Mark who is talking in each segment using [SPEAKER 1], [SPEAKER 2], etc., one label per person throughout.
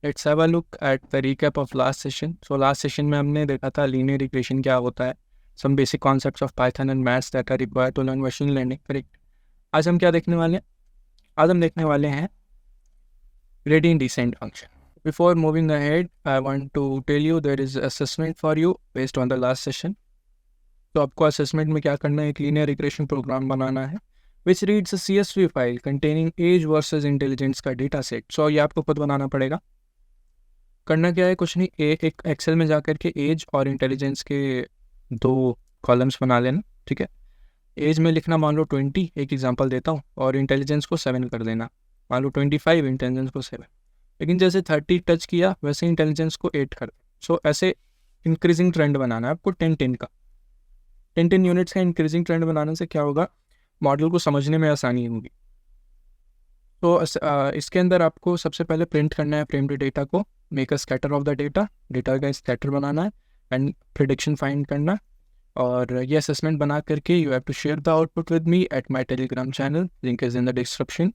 [SPEAKER 1] Let's have a look at the recap of last session. So last session में हमने देखा था linear regression क्या होता है, some basic concepts of Python and maths that are required to learn machine learning, correct. आज हम क्या देखने वाले हैं? आज हम देखने वाले हैं gradient descent function. Before moving ahead, I want to tell you there is assessment for you based on the last session. तो आपको असेसमेंट में क्या करना है, एक लीनियर रिग्रेशन प्रोग्राम बनाना है which reads a CSV file containing age versus intelligence का डेटा सेट। सो ये आपको खुद बनाना पड़ेगा। करना क्या है, कुछ नहीं, एक एक्सेल में जाकर के एज और इंटेलिजेंस के 2 कॉलम्स बना लेना, ठीक है। एज में लिखना मान लो 20, एक एग्जांपल देता हूँ, और इंटेलिजेंस को 7 कर देना, मान लो 25, इंटेलिजेंस को 7। लेकिन जैसे 30 टच किया वैसे इंटेलिजेंस को 8 कर। सो ऐसे इंक्रीजिंग ट्रेंड बनाना है आपको 10-10 का, 10-10 यूनिट्स का इंक्रीजिंग ट्रेंड बनाने से क्या होगा, मॉडल को समझने में आसानी होगी। तो इसके अंदर आपको सबसे पहले प्रिंट करना है फ्रेम्ड डेटा को, make a scatter of the data, data का स्कैटर बनाना है एंड प्रिडिक्शन फाइंड करना। और ये असेसमेंट बना करके you have to share the output with me at my Telegram channel, link is in the description.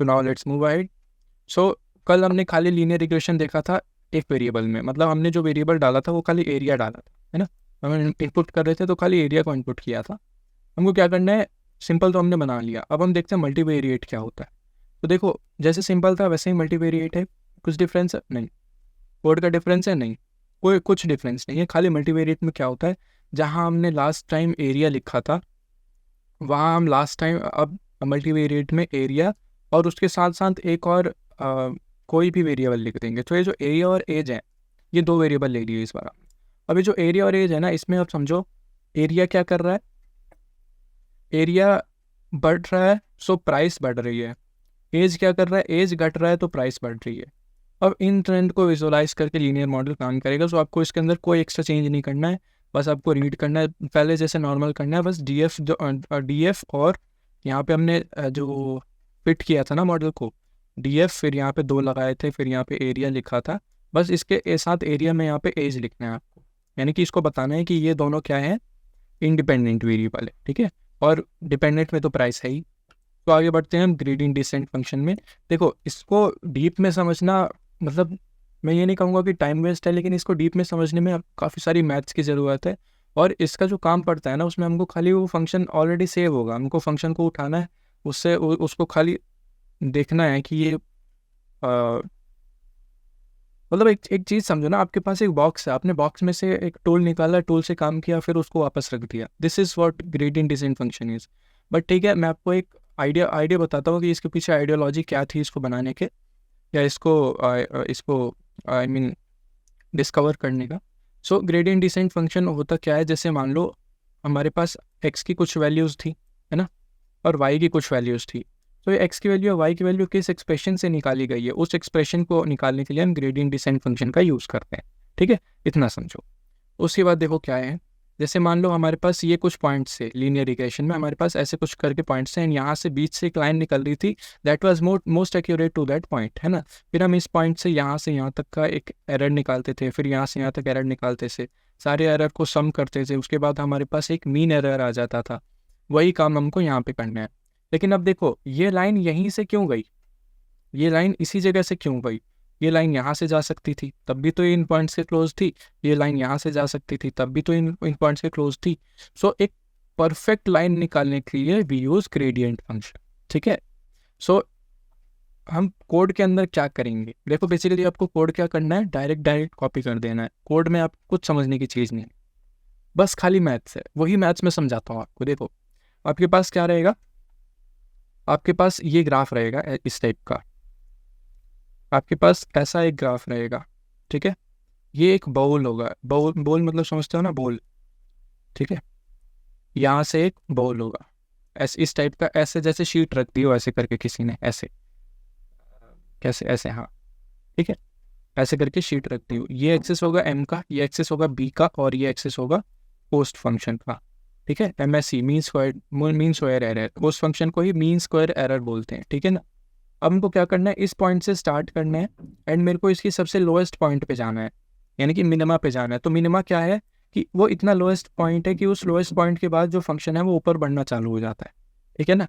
[SPEAKER 1] तो now let's move ahead. So कल हमने खाली लीनियर रिग्रेशन देखा था एक वेरिएबल में, मतलब हमने जो वेरिएबल डाला था वो खाली एरिया डाला था, है ना। हम इनपुट कर रहे थे तो खाली एरिया को इनपुट किया था। हमको क्या करना है, सिंपल तो हमने बना लिया, अब हम देखते हैं मल्टीवेरिएट क्या होता है। तो देखो जैसे सिंपल था वैसे ही मल्टीवेरिएट है, कुछ डिफरेंस है नहीं, कोड का डिफरेंस है नहीं, कोई कुछ डिफरेंस नहीं है। खाली मल्टीवेरिएट में क्या होता है, जहाँ हमने लास्ट टाइम एरिया लिखा था वहाँ हम लास्ट टाइम अब मल्टीवेरिएट में एरिया और उसके साथ साथ एक और कोई भी वेरिएबल लिख देंगे। तो ये जो एरिया और एज है ये 2 वेरिएबल ले लिए इस बार। अभी जो एरिया और एज है ना, इसमें आप समझो एरिया क्या कर रहा है, एरिया बढ़ रहा है सो प्राइस बढ़ रही है, एज क्या कर रहा है, एज घट रहा है तो प्राइस बढ़ रही है। अब इन ट्रेंड को विजुअलाइज करके लीनियर मॉडल काम करेगा। सो आपको इसके अंदर कोई एक्स्ट्रा चेंज नहीं करना है, बस आपको रीड करना है पहले जैसे नॉर्मल करना है, बस DF जो DF और यहाँ पे हमने जो फिट किया था ना मॉडल को, DF फिर यहाँ पे 2 लगाए थे, फिर यहाँ पे एरिया लिखा था, बस इसके साथ एरिया में यहाँ पे एज लिखना है आपको, यानी कि इसको बताना है कि ये दोनों क्या है, इंडिपेंडेंट वेरिएबल है, ठीक है। और डिपेंडेंट में तो प्राइस है ही। तो आगे बढ़ते हैं हम ग्रेडियंट डिसेंट फंक्शन में। देखो इसको डीप में समझना, मतलब मैं ये नहीं कहूँगा कि टाइम वेस्ट है, लेकिन इसको डीप में समझने में काफ़ी सारी मैथ्स की ज़रूरत है। और इसका जो काम पड़ता है ना, उसमें हमको खाली वो फंक्शन ऑलरेडी सेव होगा, हमको फंक्शन को उठाना है, उससे उसको खाली देखना है कि ये मतलब एक चीज़ समझो ना, आपके पास एक बॉक्स है, आपने बॉक्स में से एक टूल निकाला, टूल से काम किया, फिर उसको वापस रख दिया। This is what gradient descent function is. But ठीक है, मैं आपको एक आइडिया बताता हूँ कि इसके पीछे आइडियोलॉजी क्या थी इसको बनाने के, या इसको आई मीन डिस्कवर करने का। सो ग्रेडियंट डिसेंट फंक्शन होता क्या है, जैसे मान लो हमारे पास x की कुछ वैल्यूज़ थी, है ना, और y की कुछ वैल्यूज़ थी। तो ये x की वैल्यू और y की वैल्यू किस एक्सप्रेशन से निकाली गई है, उस एक्सप्रेशन को निकालने के लिए हम ग्रेडियंट डिसेंट फंक्शन का यूज़ करते हैं, ठीक है, इतना समझो। उसके बाद देखो क्या है, जैसे मान लो हमारे पास ये कुछ पॉइंट्स है लीनियर रिग्रेशन में, हमारे पास ऐसे कुछ करके पॉइंट्स हैं, यहाँ से बीच से एक लाइन निकल रही थी, that was most accurate to that point, है ना। फिर हम इस पॉइंट से यहाँ तक का एक एरर निकालते थे, फिर यहाँ से यहाँ तक एरर निकालते थे, सारे एरर को सम करते थे, उसके बाद हमारे पास एक मीन एरर आ जाता था। वही काम हमको यहाँ पे करना है। लेकिन अब देखो ये लाइन यहीं से क्यों गई, ये लाइन इसी जगह से क्यों गई, ये लाइन यहाँ से जा सकती थी तब भी तो इन पॉइंट्स के क्लोज थी, ये लाइन यहाँ से जा सकती थी तब भी तो इन पॉइंट्स के क्लोज थी। सो एक परफेक्ट लाइन निकालने के लिए वी यूज ग्रेडियंट फंक्शन, ठीक है। सो हम कोड के अंदर क्या करेंगे, देखो बेसिकली आपको कोड क्या करना है, डायरेक्ट कॉपी कर देना है। कोड में आप कुछ समझने की चीज़ नहीं, बस खाली मैथ्स है, वही मैथ्स में समझाता हूँ आपको। देखो आपके पास क्या रहेगा, आपके पास ये ग्राफ रहेगा इस टाइप का, आपके पास ऐसा एक ग्राफ रहेगा, ठीक है। ये एक बाउल होगा, बाउल मतलब समझते हो ना, बाउल, ठीक है। यहाँ से एक बाउल होगा ऐसे इस टाइप का, ऐसे जैसे शीट रख दी हो ऐसे करके किसी ने, ऐसे कैसे ऐसे, हाँ ठीक है, ऐसे करके शीट रख दी हो। ये एक्सेस होगा m का, ये एक्सेस होगा b का, और ये एक्सेस होगा पोस्ट फंक्शन का, ठीक है। MSE mean square error, post function को ही मीन स्क्वायर एरर बोलते हैं, ठीक है ना। अब हमको क्या करना है, इस पॉइंट से स्टार्ट करना है एंड मेरे को इसकी सबसे लोएस्ट पॉइंट पे जाना है, यानी कि मिनिमा पे जाना है। तो मिनिमा क्या है कि वो इतना लोएस्ट पॉइंट है कि उस लोएस्ट पॉइंट के बाद जो फंक्शन है वो ऊपर बढ़ना चालू हो जाता है, ठीक है ना।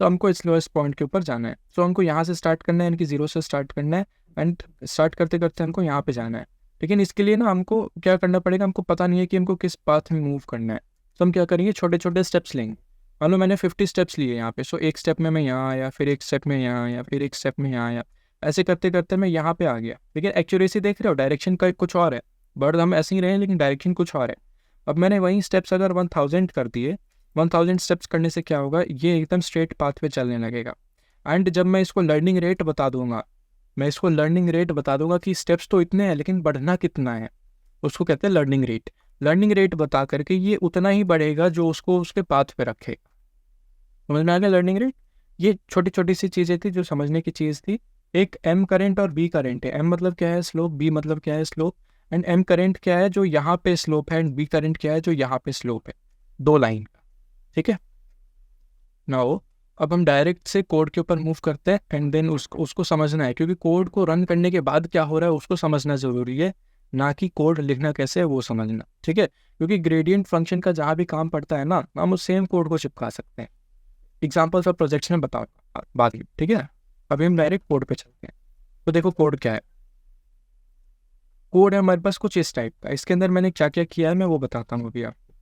[SPEAKER 1] तो हमको इस लोएस्ट पॉइंट के ऊपर जाना है। तो हमको यहाँ से स्टार्ट करना है, यानी कि 0 से स्टार्ट करना है, एंड स्टार्ट करते करते हमको यहाँ पे जाना है। लेकिन इसके लिए ना हमको क्या करना पड़ेगा, हमको पता नहीं है कि हमको किस पाथ में मूव करना है। तो हम क्या करेंगे, छोटे छोटे स्टेप्स लेंगे। मान लो मैंने 50 स्टेप्स लिए यहाँ पे, सो एक स्टेप में मैं यहाँ आया, फिर एक स्टेप में यहाँ आया, फिर एक स्टेप में यहाँ आया, ऐसे करते करते मैं यहाँ पे आ गया। लेकिन एक्यूरेसी देख रहे हो, डायरेक्शन का कुछ और है, बट हम ऐसे ही रहे लेकिन डायरेक्शन कुछ और है। अब मैंने वही स्टेप्स अगर 1000 कर दिए, 1000 स्टेप्स करने से क्या होगा, ये एकदम स्ट्रेट पाथ पे चलने लगेगा। एंड जब मैं इसको लर्निंग रेट बता दूंगा, कि स्टेप्स तो इतने हैं लेकिन बढ़ना कितना है, उसको कहते हैं लर्निंग रेट। लर्निंग रेट बता करके ये उतना ही बढ़ेगा जो उसको उसके पाथ पे रखे। समझ में आ गया लर्निंग रेट? ये छोटी छोटी सी चीज़ें थी जो समझने की चीज़ थी। एक एम करेंट और बी करेंट है। एम मतलब क्या है, स्लोप, बी मतलब क्या है, स्लोप। एंड एम करेंट क्या है, जो यहाँ पे स्लोप है, एंड बी करेंट क्या है, जो यहाँ पे स्लोप है, दो लाइन का। ठीक है, नाउ अब हम डायरेक्ट से कोड के ऊपर मूव करते हैं एंड देन उसको समझना है, क्योंकि कोड को रन करने के बाद क्या हो रहा है उसको समझना ज़रूरी है, ना कि कोड लिखना कैसे है वो समझना। ठीक है, क्योंकि ग्रेडियंट फंक्शन का जहाँ भी काम पड़ता है ना, हम उस सेम कोड को चिपका सकते हैं। एग्जाम्पल्स और प्रोजेक्ट्स में बताओ बात की। ठीक है, अभी हम डायरेक्ट कोड पे चलते हैं। तो देखो कोड क्या है। कोड है हमारे पास कुछ इस टाइप का। इसके अंदर मैंने क्या क्या किया है मैं वो बताता हूँ अभी आपको।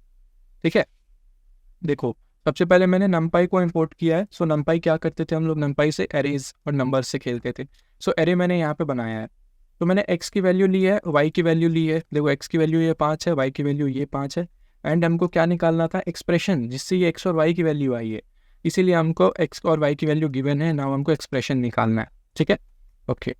[SPEAKER 1] ठीक है, देखो सबसे पहले मैंने numpy को इंपोर्ट किया है। सो numpy क्या करते थे हम लोग, numpy से एरेज और नंबर्स से खेलते थे। सो एरे मैंने यहाँ पे बनाया है। तो मैंने x की वैल्यू ली है, y की वैल्यू ली है। देखो x की वैल्यू ये 5 है, y की वैल्यू ये 5 है। एंड हमको क्या निकालना था, एक्सप्रेशन जिससे ये x और y की वैल्यू आई है। इसीलिए हमको x और y की वैल्यू गिवन है, नाउ हमको एक्सप्रेशन निकालना है। ठीक है, ओके।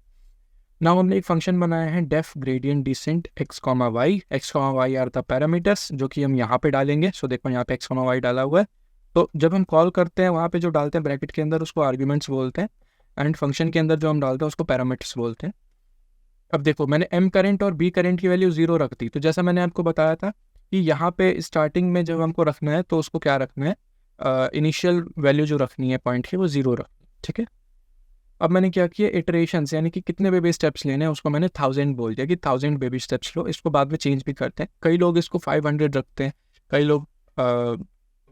[SPEAKER 1] नाउ हमने एक फंक्शन बनाया है def gradient descent x, y are the parameters, जो कि हम यहाँ पे डालेंगे। सो देखो यहाँ पे x, y डाला हुआ है। तो जब हम कॉल करते हैं वहाँ पे जो डालते हैं ब्रैकेट के अंदर उसको आर्ग्यूमेंट्स बोलते हैं, एंड फंक्शन के अंदर जो हम डालते हैं उसको पैरामीटर्स बोलते हैं। अब देखो मैंने m करेंट और b करेंट की वैल्यू 0 रख दी। तो जैसा मैंने आपको बताया था कि यहाँ पे स्टार्टिंग में जब हमको रखना है तो उसको क्या रखना है, इनिशियल वैल्यू जो रखनी है पॉइंट की वो 0 रखनी है। ठीक है, अब मैंने क्या किया, इटरेशंस यानी कि कितने बेबी स्टेप्स लेने हैं उसको मैंने 1000 बोल दिया कि 1000 बेबी स्टेप्स लो। इसको बाद में चेंज भी करते हैं, कई लोग इसको 500 रखते हैं, कई लोग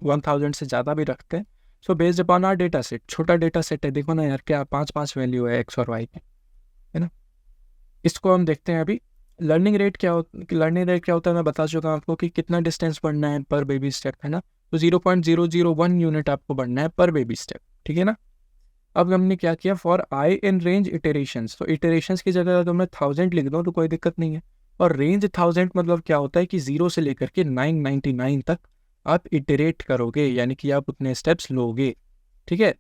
[SPEAKER 1] 1000 से ज़्यादा भी रखते हैं। So based upon our data set, छोटा डेटा सेट है, देखो ना यार क्या 5 वैल्यू है x और y की, है ना। इसको हम देखते हैं अभी। लर्निंग रेट क्या होता है मैं बता चुका हूँ आपको कि कितना डिस्टेंस बढ़ना है पर बेबी स्टेप, है ना। तो 0.001 यूनिट आपको बढ़ना है पर बेबी स्टेप। ठीक है ना। अब हमने क्या किया, for I in range iterations. तो इटरेशंस की जगह अगर मैं 1000 लिख दूँ तो कोई दिक्कत नहीं है। और रेंज 1000 मतलब क्या होता है कि 0 से लेकर के 999 तक आप इटरेट करोगे, यानी कि आप उतने स्टेप्स लोगे। ठीक है,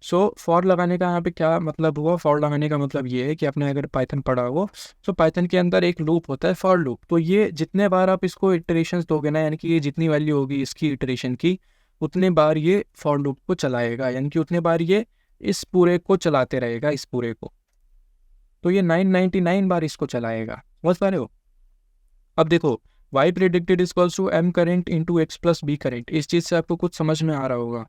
[SPEAKER 1] सो फॉर लगाने का यहाँ पे क्या मतलब हुआ, फॉर लगाने का मतलब ये है कि आपने अगर पाइथन पढ़ा हो, सो पाइथन के अंदर एक लूप होता है फॉर लूप। तो ये जितने बार आप इसको इटरेशंस दोगे ना, यानी कि ये जितनी वैल्यू होगी इसकी इटरेशन की, उतने बार ये फॉर लूप को चलाएगा, यानी कि उतने बार ये इस पूरे को चलाते रहेगा, इस पूरे को। तो ये 999 बार इसको चलाएगा, समझ पा रहे हो। अब देखो y predicted equals to m current into x plus b current. इस चीज़ से आपको कुछ समझ में आ रहा होगा,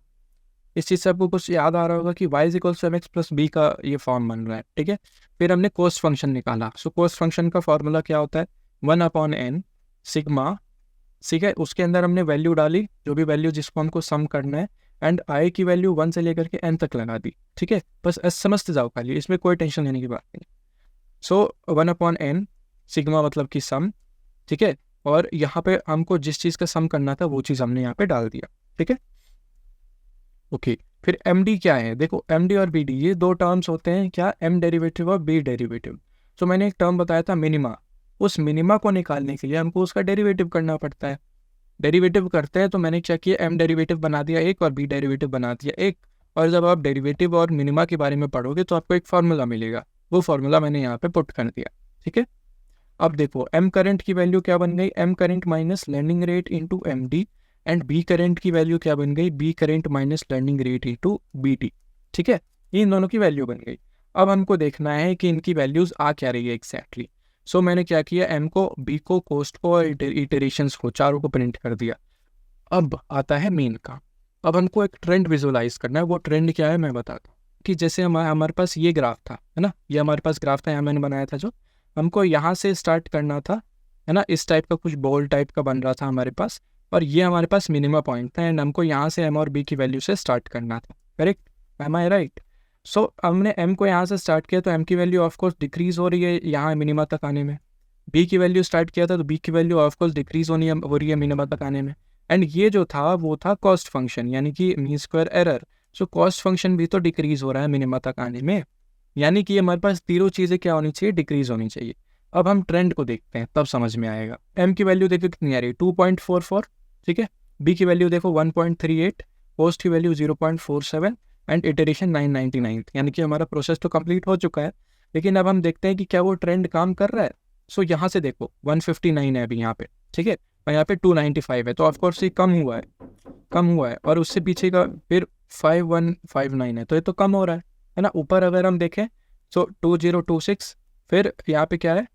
[SPEAKER 1] इस चीज़ से आपको कुछ याद आ रहा होगा कि y is equals to mx plus b का ये फॉर्म बन रहा है। ठीक है, फिर हमने कोस्ट फंक्शन निकाला। सो कोस्ट फंक्शन का फॉर्मूला क्या होता है, 1/n सिग्मा। ठीक है, उसके अंदर हमने वैल्यू डाली, जो भी वैल्यू जिसको हमको सम करना है, एंड आई की वैल्यू 1 से लेकर के n तक लगा दी। ठीक है, बस समझते जाओ खाली, इसमें कोई टेंशन लेने की बात नहीं। सो 1/n सिग्मा मतलब कि सम। ठीक है, और यहाँ पे हमको जिस चीज़ का सम करना था वो चीज़ हमने यहाँ पे डाल दिया। ठीक है, ओके। फिर md क्या है, देखो md और bd ये दो टर्म्स होते हैं, क्या, m डेरिवेटिव और b डेरिवेटिव। तो मैंने एक टर्म बताया था मिनिमा, उस मिनिमा को निकालने के लिए हमको उसका डेरिवेटिव करना पड़ता है। डेरिवेटिव करते हैं तो मैंने क्या किया, m डेरिवेटिव बना दिया एक और b डेरिवेटिव बना दिया एक। और जब आप डेरिवेटिव और मिनिमा के बारे में पढ़ोगे तो आपको एक फार्मूला मिलेगा, वो फार्मूला मैंने यहाँ पे पुट कर दिया। ठीक है, अब देखो m करंट की वैल्यू क्या बन गई, m current minus learning rate into md। And b current की वैल्यू क्या बन गई, b current minus learning rate into bt। ठीक है, ये इन दोनों की वैल्यू बन गई। अब हमको देखना है कि इनकी वैल्यूज आ क्या रही है एग्जैक्टली। सो मैंने क्या किया, m को, b को, कोस्ट को और इटरेशंस को, चारों को प्रिंट कर दिया। अब आता है मेन का। अब हमको एक ट्रेंड विजुलाइज करना है। वो ट्रेंड क्या है मैं बताता हूँ कि जैसे हमारे पास ये ग्राफ था, है ना, ये हमारे पास ग्राफ था, यहाँ मैंने बनाया था, जो हमको यहाँ से स्टार्ट करना था, है ना, इस टाइप का कुछ बॉल टाइप का बन रहा था हमारे पास, और ये हमारे पास मिनिमम पॉइंट था, एंड हमको यहाँ से m और b की वैल्यू से स्टार्ट करना था। करेक्ट, एम आई राइट। सो हमने m को यहाँ से स्टार्ट किया तो m की वैल्यू ऑफकोर्स डिक्रीज हो रही है यहाँ मिनिमा तक आने में। b की वैल्यू स्टार्ट किया था तो b की वैल्यू ऑफकोर्स डिक्रीज हो रही है मिनिमा तक आने में। एंड ये जो था वो था कॉस्ट फंक्शन यानी कि mean square error. So cost function भी तो डिक्रीज हो रहा है मिनिमा तक आने में, यानी कि हमारे पास तीनों चीज़ें क्या होनी चाहिए, डिक्रीज होनी चाहिए। अब हम ट्रेंड को देखते हैं तब समझ में आएगा। m की वैल्यू देखो कितनी आ रही है 2.44, ठीक है। b की वैल्यू देखो 1.38, कॉस्ट की वैल्यू 0.47 एंड इटरेशन 999, यानी कि हमारा प्रोसेस तो कंप्लीट हो चुका है। लेकिन अब हम देखते हैं कि क्या वो ट्रेंड काम कर रहा है। सो यहाँ से देखो 159 है अभी यहाँ पे, ठीक है, और यहाँ पे 295 है, तो ऑफकोर्स ये कम हुआ है। और उससे पीछे का फिर 5159 है, तो ये तो कम हो रहा है ना। ऊपर अगर हम देखें तो 2026, फिर यहाँ पे क्या है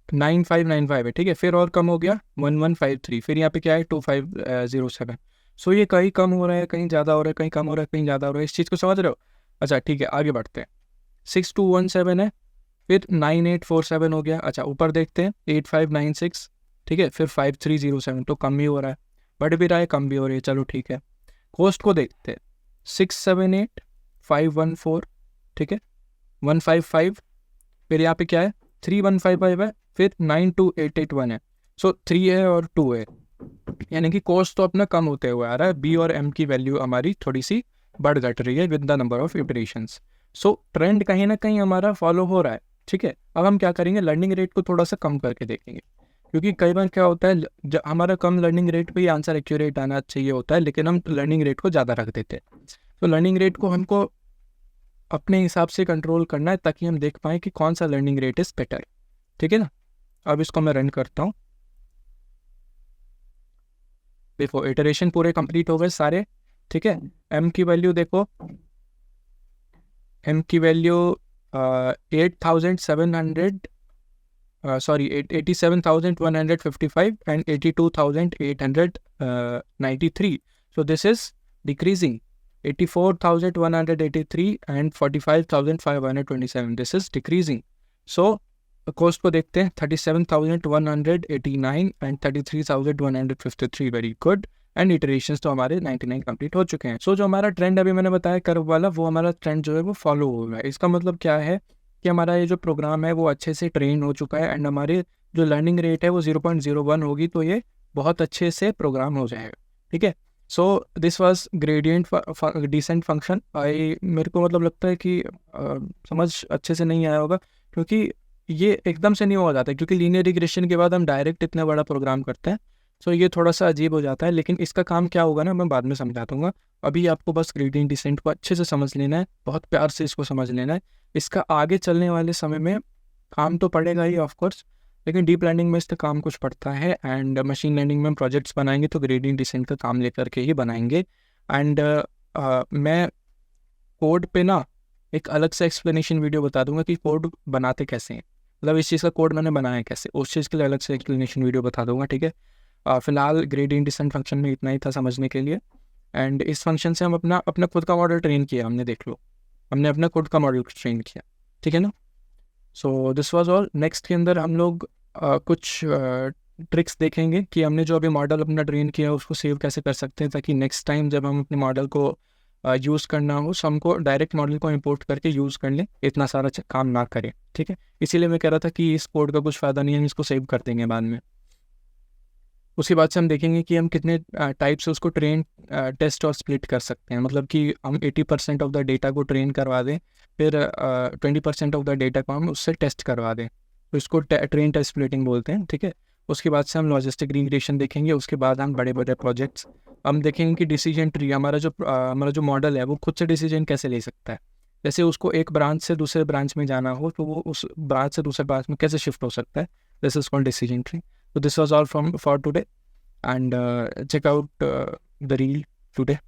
[SPEAKER 1] 9595 है, ठीक है, फिर और कम हो गया 1153, फिर यहाँ पे क्या है 2507। सो ये कहीं कम हो रहा है, कहीं ज़्यादा हो रहा है, कहीं कम हो रहा है, कहीं ज़्यादा हो रहा है। इस चीज़ को समझ रहे हो? अच्छा ठीक है, आगे बढ़ते हैं। 6217 है, फिर 9847 हो गया। अच्छा ऊपर देखते हैं 8596, ठीक है, फिर 5307, तो कम भी हो रहा है, बढ़ भी रहा है, कम भी हो रही है, चलो ठीक है। कॉस्ट को देखते हैं 678514, ठीक है, 155, फिर यहाँ पे क्या है 3155 है, फिर 92881 है। सो 3 है और 2 है, यानी कि कॉस्ट तो अपना कम होते हुए आ रहा है। बी और एम की वैल्यू हमारी थोड़ी सी बढ़ घट रही है with the number of iterations. So trend कहीं ना कहीं हमारा फॉलो हो रहा है, ठीक है। अब हम क्या करेंगे, लर्निंग रेट को थोड़ा सा कम करके देखेंगे, क्योंकि कई बार क्या होता है हमारा कम लर्निंग रेट पे ही आंसर एक्यूरेट आना चाहिए होता है, लेकिन हम लर्निंग रेट को ज़्यादा रख देते हैं। तो लर्निंग रेट को हमको अपने हिसाब से कंट्रोल करना है ताकि हम देख पाएँ कि कौन सा लर्निंग रेट इज़ बेटर, ठीक है ना। अब इसको मैं रन करता हूँ। देखो इटरेशन पूरे कंप्लीट हो गए सारे, ठीक है। m की वैल्यू देखो, m की value 8700 sorry 87,155 and 82,893। So this is decreasing. 84,183 and 45,527, this is decreasing. So cost को देखते हैं 37,189 and 33,153, very good. And iterations तो हमारे 99 कंप्लीट हो चुके हैं। सो जो हमारा ट्रेंड अभी मैंने बताया कर्व वाला, वो हमारा ट्रेंड जो है वो फॉलो हो रहा है। इसका मतलब क्या है कि हमारा ये जो प्रोग्राम है वो अच्छे से ट्रेन हो चुका है एंड हमारे जो लर्निंग रेट है वो 0.01 होगी, तो ये बहुत अच्छे से प्रोग्राम हो जाएगा, ठीक है। So this was gradient descent function. मेरे को मतलब लगता है कि समझ अच्छे से नहीं आया होगा, क्योंकि ये एकदम से नहीं हो जाता है, क्योंकि लीनियर रिग्रेशन के बाद हम डायरेक्ट इतना बड़ा प्रोग्राम करते हैं। सो ये थोड़ा सा अजीब हो जाता है, लेकिन इसका काम क्या होगा ना मैं बाद में समझा दूंगा। अभी आपको बस ग्रेडियंट डिसेंट को अच्छे से समझ लेना है, बहुत प्यार से इसको समझ लेना है। इसका आगे चलने वाले समय में काम तो पड़ेगा ही ऑफकोर्स, लेकिन डीप लर्निंग में इसका काम कुछ पड़ता है। एंड मशीन लर्निंग में हम प्रोजेक्ट्स बनाएंगे तो ग्रेडियंट डिसेंट का काम लेकर के ही बनाएंगे। एंड मैं कोड पे ना एक अलग से एक्सप्लेनेशन वीडियो बता दूंगा कि कोड बनाते कैसे हैं, मतलब इस चीज़ का कोड मैंने बनाया कैसे, उस चीज़ के लिए अलग से एक्सप्लेनेशन वीडियो बता दूंगा, ठीक है। फिलहाल ग्रेडियंट डिसेंट फंक्शन में इतना ही था समझने के लिए। एंड इस फंक्शन से हम अपना खुद का मॉडल ट्रेन किया, हमने देख लो, हमने अपना खुद का मॉडल ट्रेन किया, ठीक है ना। So this was all. Next के अंदर हम लोग कुछ ट्रिक्स देखेंगे कि हमने जो अभी मॉडल अपना ट्रेन किया उसको सेव कैसे कर सकते हैं, ताकि नेक्स्ट टाइम जब हम अपने मॉडल को यूज़ करना हो तो हमको डायरेक्ट मॉडल को इंपोर्ट करके यूज़ कर लें, इतना सारा काम ना करें, ठीक है। इसीलिए मैं कह रहा था कि इस कोड का कुछ फ़ायदा नहीं है, हम इसको सेव कर देंगे बाद में। उसके बाद से हम देखेंगे कि हम कितने टाइप से उसको ट्रेन, टेस्ट और स्प्लिट कर सकते हैं, मतलब कि हम 80% ऑफ द डेटा को ट्रेन करवा दें, फिर 20% ऑफ द डेटा को हम उससे टेस्ट करवा दें, तो इसको ट्रेन टेस्ट स्प्लिटिंग बोलते हैं, ठीक है। उसके बाद से हम लॉजिस्टिक रिग्रेशन देखेंगे। उसके बाद हम बड़े बड़े प्रोजेक्ट्स हम देखेंगे कि डिसीजन ट्री, हमारा जो मॉडल है वो खुद से डिसीजन कैसे ले सकता है। जैसे उसको एक ब्रांच से दूसरे ब्रांच में जाना हो तो वो उस ब्रांच से दूसरे ब्रांच में कैसे शिफ्ट हो सकता है, this is called decision tree. So this was all for today, and check out the reel today.